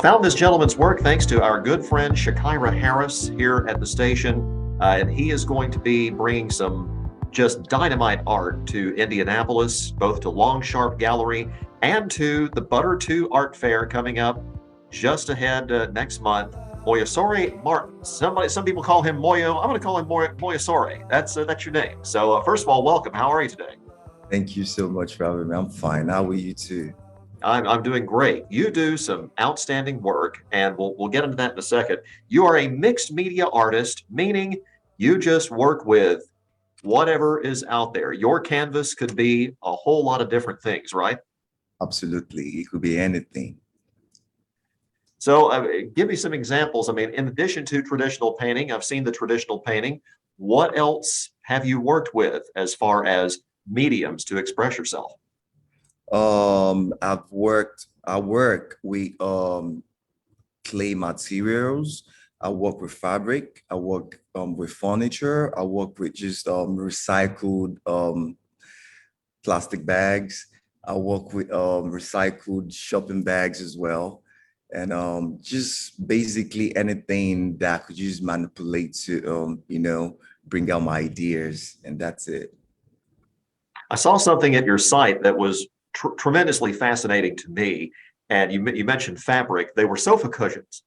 found this gentleman's work thanks to our good friend Shakira Harris here at the station, and he is going to be bringing some just dynamite art to Indianapolis, both to Long Sharp Gallery and to the Butter 2 Art Fair coming up just ahead next month. Moyosore Martin. Some people call him Moyo. I'm going to call him Moyosore. That's your name. So first of all, welcome. How are you today? Thank you so much for having me. I'm fine. How are you too? I'm doing great. You do some outstanding work, and we'll get into that in a second. You are a mixed media artist, meaning you just work with whatever is out there. Your canvas could be a whole lot of different things, right? Absolutely. It could be anything. So, give me some examples. I mean, in addition to traditional painting, I've seen the traditional painting. What else have you worked with as far as mediums to express yourself? I work with clay materials. I work with fabric. I work with furniture. I work with just recycled plastic bags. I work with recycled shopping bags as well. And just basically anything that I could just manipulate to, bring out my ideas. And that's it. I saw something at your site that was tremendously fascinating to me. And you mentioned fabric. They were sofa cushions.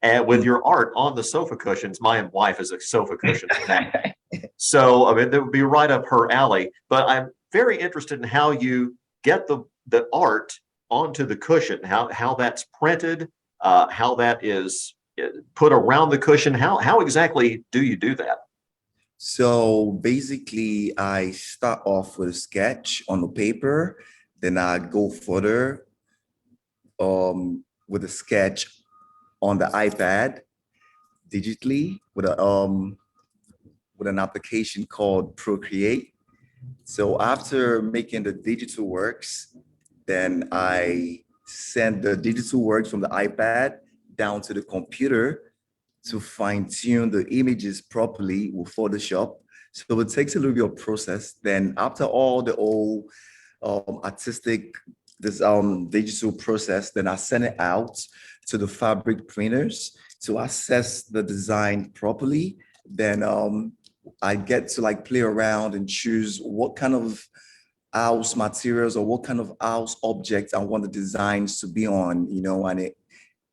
And with your art on the sofa cushions, my wife is a sofa cushion fanatic. So, I mean, that would be right up her alley. But I'm very interested in how you get the art onto the cushion, how that's printed, how that is put around the cushion. How exactly do you do that? So basically, I start off with a sketch on the paper, then I go further with a sketch on the iPad digitally with an application called Procreate. So after making the digital works, then I send the digital works from the iPad down to the computer to fine tune the images properly with Photoshop. So it takes a little bit of process. Then after all the old artistic, this digital process, then I send it out to the fabric printers to assess the design properly. Then I get to like play around and choose what kind of house materials or what kind of house objects I want the designs to be on, and it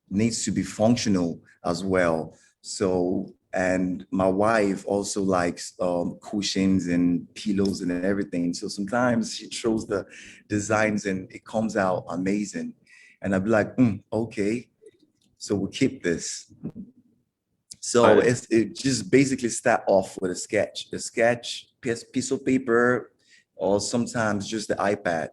needs to be functional as well. So, and my wife also likes cushions and pillows and everything. So sometimes she throws the designs and it comes out amazing. And I'd be like, okay, so we'll keep this. So Uh, it just basically start off with a sketch, piece of paper, or sometimes just the iPad.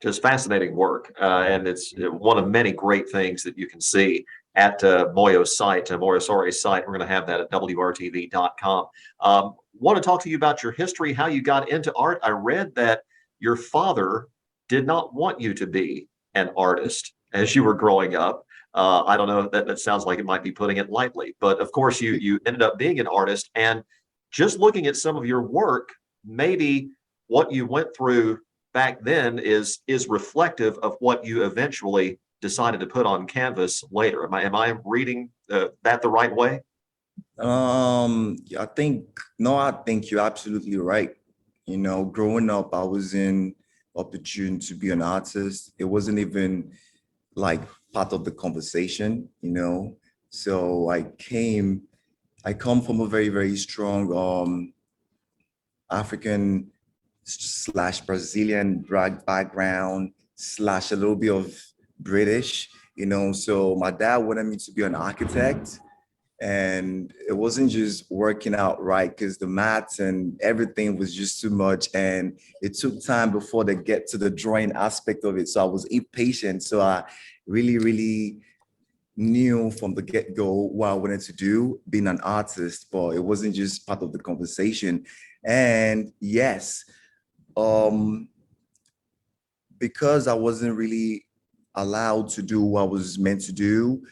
just fascinating work. And it's one of many great things that you can see at Moyo's site, Moyosore's site. We're going to have that at WRTV.com. Want to talk to you about your history, how you got into art. I read that your father did not want you to be an artist as you were growing up. I don't know, that sounds like it might be putting it lightly, but of course you ended up being an artist. And just looking at some of your work, maybe what you went through back then is reflective of what you eventually decided to put on canvas later. Am I reading that the right way? I think no, I think you're absolutely right. Growing up, I was in opportunity to be an artist. It wasn't even like part of the conversation. So I come from a very, very strong African slash Brazilian drag background slash a little bit of British. So my dad wanted me to be an architect. And it wasn't just working out right because the maths and everything was just too much. And it took time before they get to the drawing aspect of it. So I was impatient. So I really, really knew from the get-go what I wanted to do, being an artist, but it wasn't just part of the conversation. And yes, um, because I wasn't really allowed to do what I was meant to do,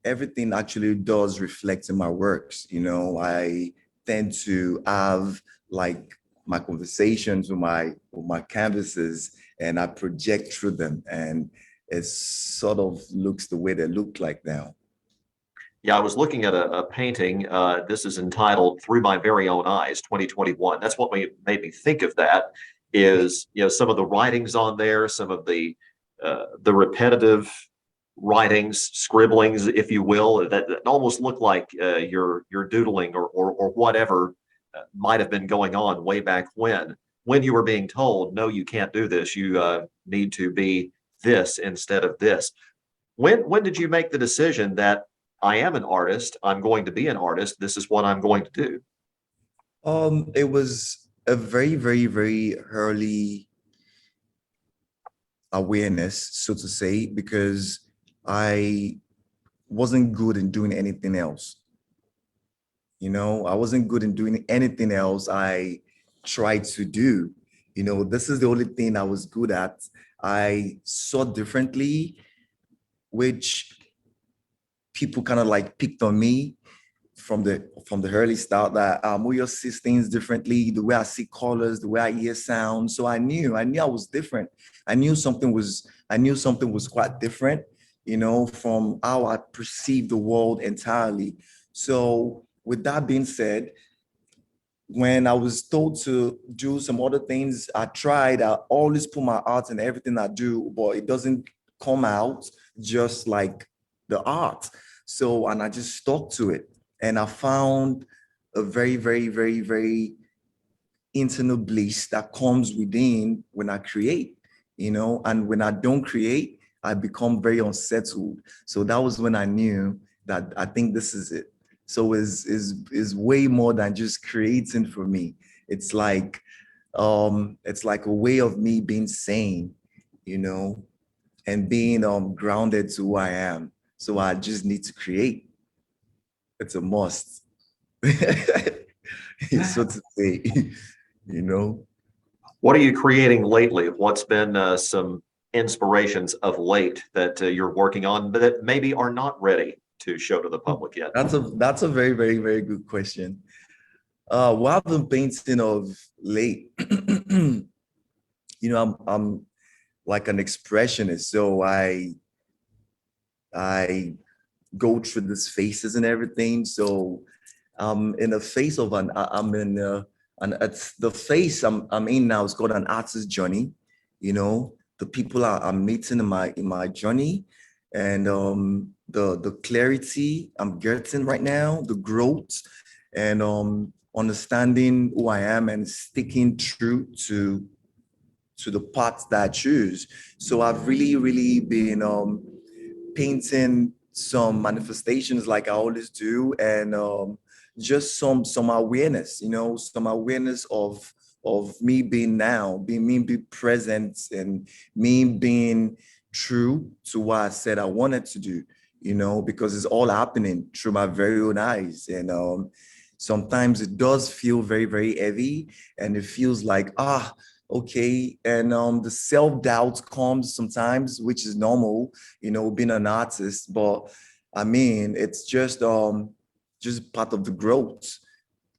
everything actually does reflect in my works. I tend to have like my conversations with my canvases and I project through them. And it sort of looks the way they look like now. Yeah, I was looking at a painting. This is entitled "Through My Very Own Eyes," 2021. That's what made me think of that. Is some of the writings on there, some of the repetitive writings, scribblings, if you will, that almost look like you're doodling or whatever might have been going on way back when you were being told, no, you can't do this. You need to be this instead of this. When did you make the decision that I am an artist, I'm going to be an artist, this is what I'm going to do? It was a very, very, very early awareness, so to say, because I wasn't good in doing anything else. I wasn't good in doing anything else I tried to do. This is the only thing I was good at. I saw differently, which people kind of like picked on me from the early start that Moyo sees things differently, the way I see colors, the way I hear sound. So I knew I was different. I knew something was quite different, from how I perceive the world entirely. So with that being said, when I was told to do some other things, I tried. I always put my art in everything I do, but it doesn't come out just like the art. So, and I just stuck to it. And I found a very, very, very, very internal bliss that comes within when I create, and when I don't create, I become very unsettled. So that was when I knew that I think this is it. So is way more than just creating for me. It's like a way of me being sane, you know, and being grounded to who I am. So I just need to create. It's a must. So to say, you know. What are you creating lately? What's been some inspirations of late that you're working on that maybe are not ready to show to the public yet? That's a very, very, very good question. What I've been painting of late, I'm like an expressionist. So I go through these phases and everything. So in the face of I'm in it's the face I'm in now is called an artist journey. The people I'm meeting in my journey, and the clarity I'm getting right now, the growth, and understanding who I am and sticking true to the path that I choose. So I've really, really been painting some manifestations like I always do, and just some awareness, some awareness of me being now, being present, and me being true to what I said I wanted to do, because it's all happening through my very own eyes. And sometimes it does feel very, very heavy, and it feels like, okay. And the self-doubt comes sometimes, which is normal, being an artist. But I mean, it's just part of the growth.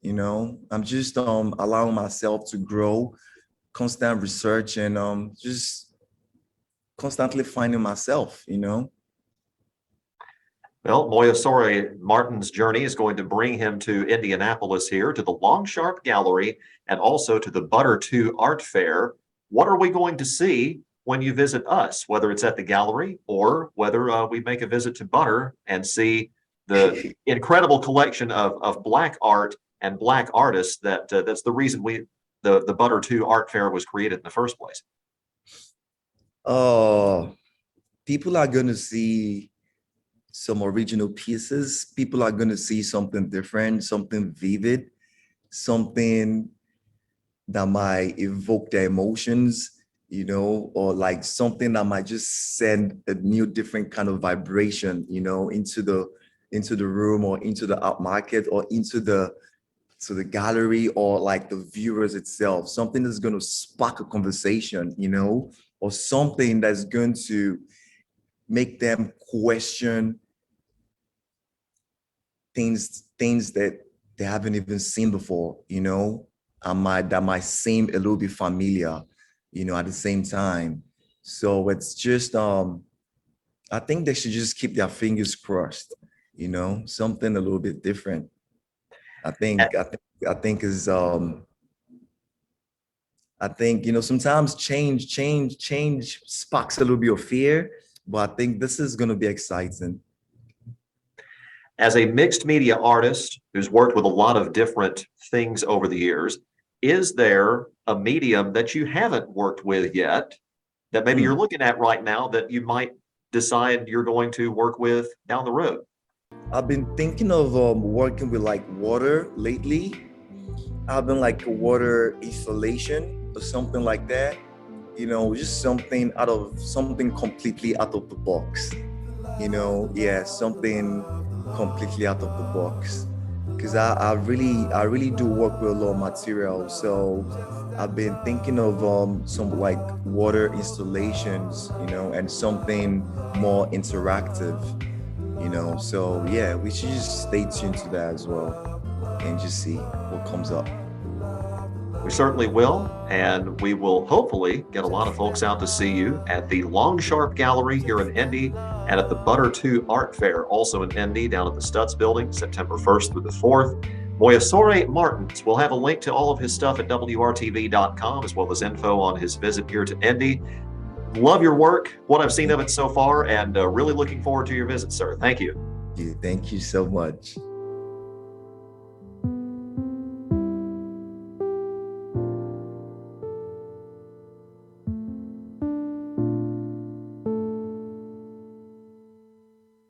I'm just allowing myself to grow, constant research, and just constantly finding myself. Well, Moyosore Martin's journey is going to bring him to Indianapolis here, to the Long Sharp Gallery, and also to the Butter 2 Art Fair. What are we going to see when you visit us, whether it's at the gallery or whether we make a visit to Butter and see the incredible collection of Black art and Black artists that's the reason the Butter 2 Art Fair was created in the first place? Oh, people are going to see some original pieces. People are going to see something different, something vivid, something that might evoke their emotions, or like something that might just send a new, different kind of vibration, into the room, or into the art market, or to the gallery, or like the viewers itself. Something that's going to spark a conversation, or something that's going to make them question things that they haven't even seen before, that might seem a little bit familiar, at the same time. So it's just I think they should just keep their fingers crossed, something a little bit different. I think is I think, sometimes change sparks a little bit of fear, but I think this is going to be exciting. As a mixed media artist who's worked with a lot of different things over the years, is there a medium that you haven't worked with yet that maybe Hmm. you're looking at right now that you might decide you're going to work with down the road? I've been thinking of working with like water lately. I've been like a water installation or something like that. Just something completely out of the box. Yeah, something completely out of the box. Because I really do work with a lot of materials. So I've been thinking of some like water installations, and something more interactive, So yeah, we should just stay tuned to that as well and just see what comes up. We certainly will, and we will hopefully get a lot of folks out to see you at the Long Sharp Gallery here in Indy and at the Butter 2 Art Fair, also in Indy, down at the Stutz Building, September 1st through the 4th. Moyosore Martins will have a link to all of his stuff at WRTV.com, as well as info on his visit here to Indy. Love your work, what I've seen of it so far, and really looking forward to your visit, sir. Thank you. Thank you so much.